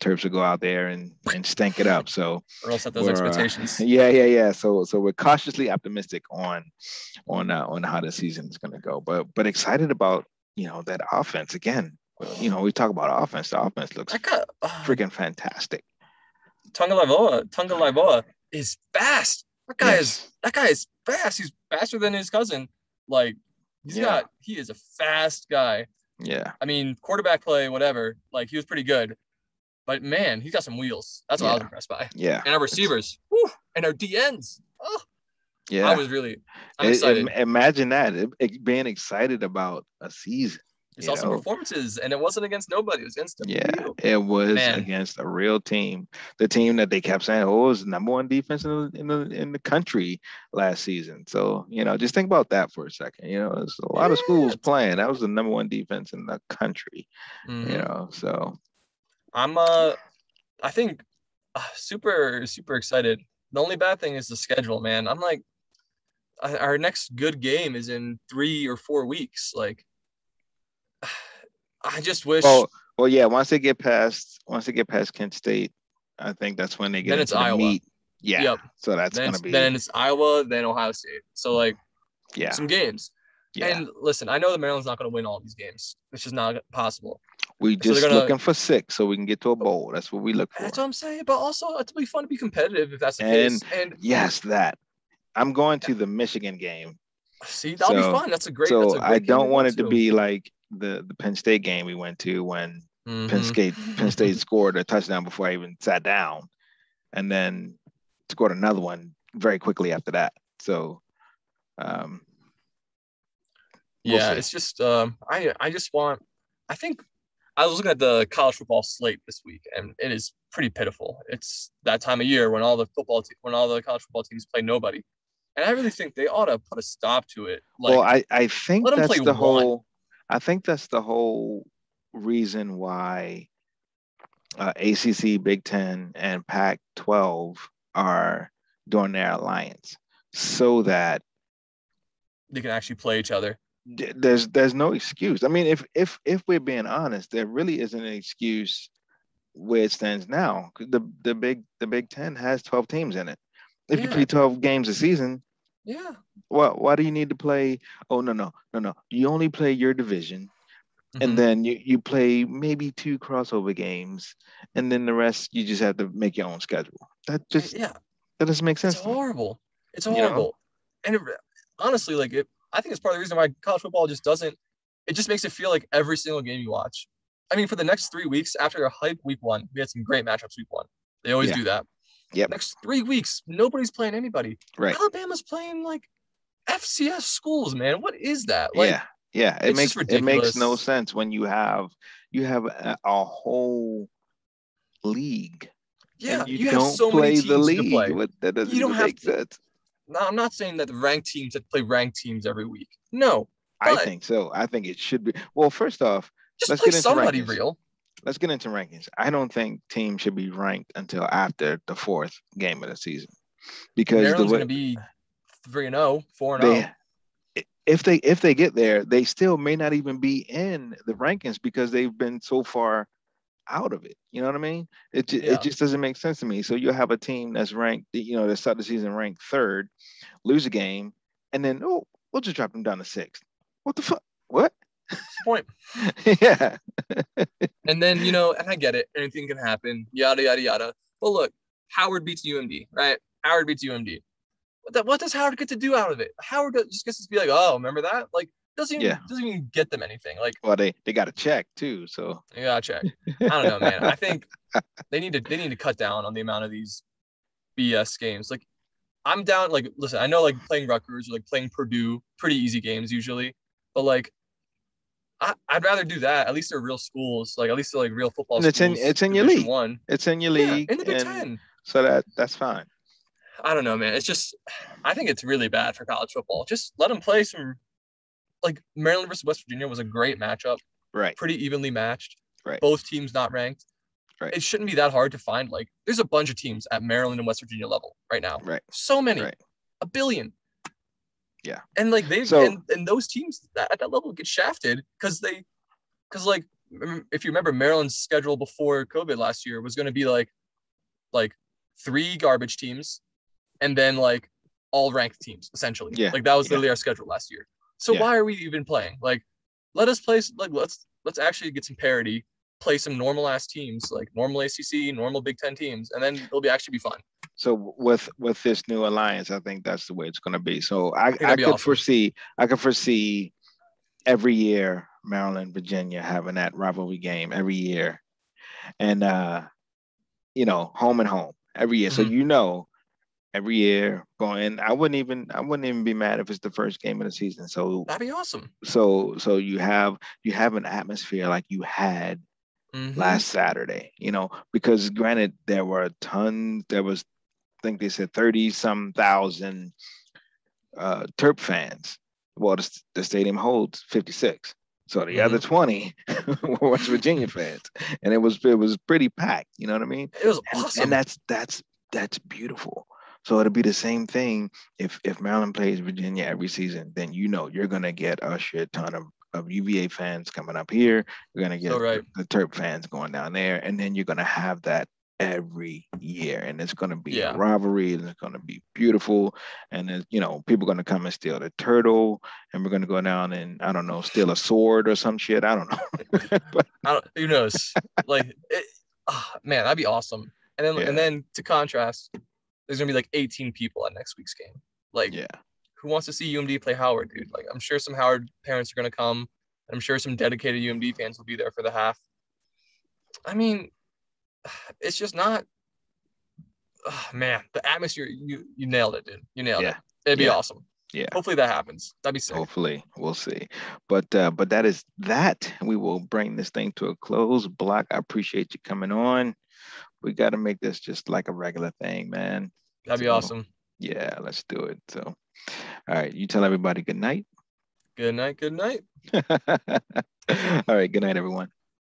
Terps will go out there and stink it up. So Or else set those we're expectations. yeah. So we're cautiously optimistic on how the season is going to go, but excited about that offense again. We talk about offense. The offense looks That guy, freaking fantastic. Tunga Laivoa is fast. Yes. That guy is fast. He's faster than his cousin. Like Yeah. he is a fast guy. Yeah. I mean, quarterback play, whatever. Like he was pretty good, but man, he's got some wheels. That's what I was Yeah. impressed by. Yeah. And our receivers, whew, and our DNs. Oh, Yeah. I'm excited. Imagine that being excited about a season. We You saw some know, performances, and it wasn't against nobody. It was against a Yeah, real it was man. against a real team. The team that they kept saying, "Oh, it was the number one defense in the country last season." So just think about that for a second. There's a lot of Yeah. schools playing. That was the number one defense in the country. Mm-hmm. So I'm I think super excited. The only bad thing is the schedule, man. I'm like, our next good game is in 3 or 4 weeks. Like, I just wish. well, well, yeah. Once they get past Kent State, I think that's when they get Then it's into the Iowa. meat. Yeah. Yep. So that's Then gonna it's be then it's Iowa, then Ohio State. So like yeah, some games. yeah. And listen, I know that Maryland's not going to win all these games. It's just not possible. We So they're just gonna. looking for six so we can get to a bowl. That's what we look That's for. what I'm saying. But also, it'll be fun to be competitive if that's the And case. And yes, that I'm going to the Michigan game. see, that'll be So fun. That's so a I great game to don't go want it to to. be like the Penn State game we went to when Penn State Mm-hmm. scored a touchdown before I even sat down, and then scored another one very quickly after that. So um, we'll Yeah, see. it's just I just want. I think I was looking at the college football slate this week, and it is pretty pitiful. It's that time of year when when all the college football teams play nobody, and I really think they ought to put a stop to it. Well, Like I think let them play that's the one. whole. I think that's the whole reason why ACC, Big Ten, and Pac-12 are doing their alliance, so that They can actually play each other. there's no excuse. I mean, if we're being honest, there really isn't an excuse where it stands now. The Big Ten has 12 teams in it. If you Yeah, play 12 games a season, yeah. why do you need to play? Oh, no. You only play your division, and Mm-hmm. then you play maybe two crossover games, and then the rest you just have to make your own schedule. Yeah, That doesn't make it's sense to me. horrible. It's You know? horrible. And honestly, I think it's part of the reason why college football just doesn't. It just makes it feel like every single game you watch. I mean, for the next 3 weeks after a hype week one, we had some great matchups week one. They always Yeah. do that. Yep. Next 3 weeks, nobody's playing anybody. Right. Alabama's playing like FCS schools, man. What is that? Like, Yeah. Yeah. It it's just makes no ridiculous. sense when you have a whole league Yeah, and you you have don't so many play the teams you could league. play. That doesn't You don't even have make to. sense. No, I'm not saying that the ranked teams have to play ranked teams every week. No, I but think so. I think it should be. Well, first off, Just let's play get into somebody rankings. real. Let's get into rankings. I don't think teams should be ranked until after the fourth game of the season because the Maryland's way going to be 3-0, 4-0. they if they get there, they still may not even be in the rankings because they've been so far out of it. You know what I mean? It Yeah. just doesn't make sense to me. So you'll have a team that's ranked, they start the season ranked third, lose a game, and then we'll just drop them down to sixth. What the fuck? What? What's the point? Yeah. And then, and I get it. Anything can happen, yada, yada, yada. But look, Howard beats UMD, right? Howard beats UMD. What does Howard get to do out of it? Howard just gets to be like, oh, remember that? Like, Yeah. doesn't even get them anything. Like, Well, they got a check too, so you gotta check. I don't know, man. I think they need to cut down on the amount of these BS games. Like, I'm down. Like, listen, I know like playing Rutgers or like playing Purdue, pretty easy games usually, but like I'd rather do that. At least they're real schools. Like at least they're like real football and it's in schools, it's in your Division league. One. It's in your Yeah, league, in the Big and Ten. so that's fine. I don't know, man. It's just I think it's really bad for college football. Just let them play some. Like Maryland versus West Virginia was a great matchup. Right. Pretty evenly matched. Right. Both teams not ranked. Right. It shouldn't be that hard to find. Like there's a bunch of teams at Maryland and West Virginia level right now. Right. So many. Right. A billion. Yeah. And like and those teams at that level get shafted because like if you remember Maryland's schedule before COVID last year was going to be like 3 garbage teams and then like all ranked teams essentially. Yeah. Like that was literally our schedule last year. So why are we even playing? Like let us play like let's actually get some parity, play some normal ass teams like normal ACC, normal Big Ten teams, and then it'll actually be fun. So with this new alliance, I think that's the way it's going to be. So I could awesome. foresee every year Maryland, Virginia having that rivalry game every year, and home and home every year. Mm-hmm. So every year going. I wouldn't even be mad if it's the first game of the season. So that'd be awesome. So you have an atmosphere like you had last Saturday. Because granted there were tons. There was, I think they said 30-some thousand Terp fans. Well, the stadium holds 56. So the other 20 were West Virginia fans, and it was pretty packed. You know what I mean? It was awesome, and that's beautiful. So it'll be the same thing if Maryland plays Virginia every season. Then you're gonna get a shit ton of UVA fans coming up here. You're gonna get the Terp fans going down there, and then you're gonna have that every year, and it's going to be a rivalry, and it's going to be beautiful, and then people are going to come and steal the turtle, and we're going to go down and I don't know, steal a sword or some shit. I don't know. But who knows? Like, man, that'd be awesome. And then to contrast, there's gonna be like 18 people at next week's game. Like, who wants to see UMD play Howard, dude? Like, I'm sure some Howard parents are gonna come. I'm sure some dedicated UMD fans will be there for the half. I mean, it's just not. Oh, man, the atmosphere, you nailed it, dude. You nailed it. It'd be awesome. Yeah. Hopefully that happens. That'd be sick. Hopefully, we'll see. But that is that. We will bring this thing to a close. Block, I appreciate you coming on. We got to make this just like a regular thing, man. That'd be awesome. Yeah, let's do it. So, all right, you tell everybody good night. Good night. Good night. All right, good night, everyone.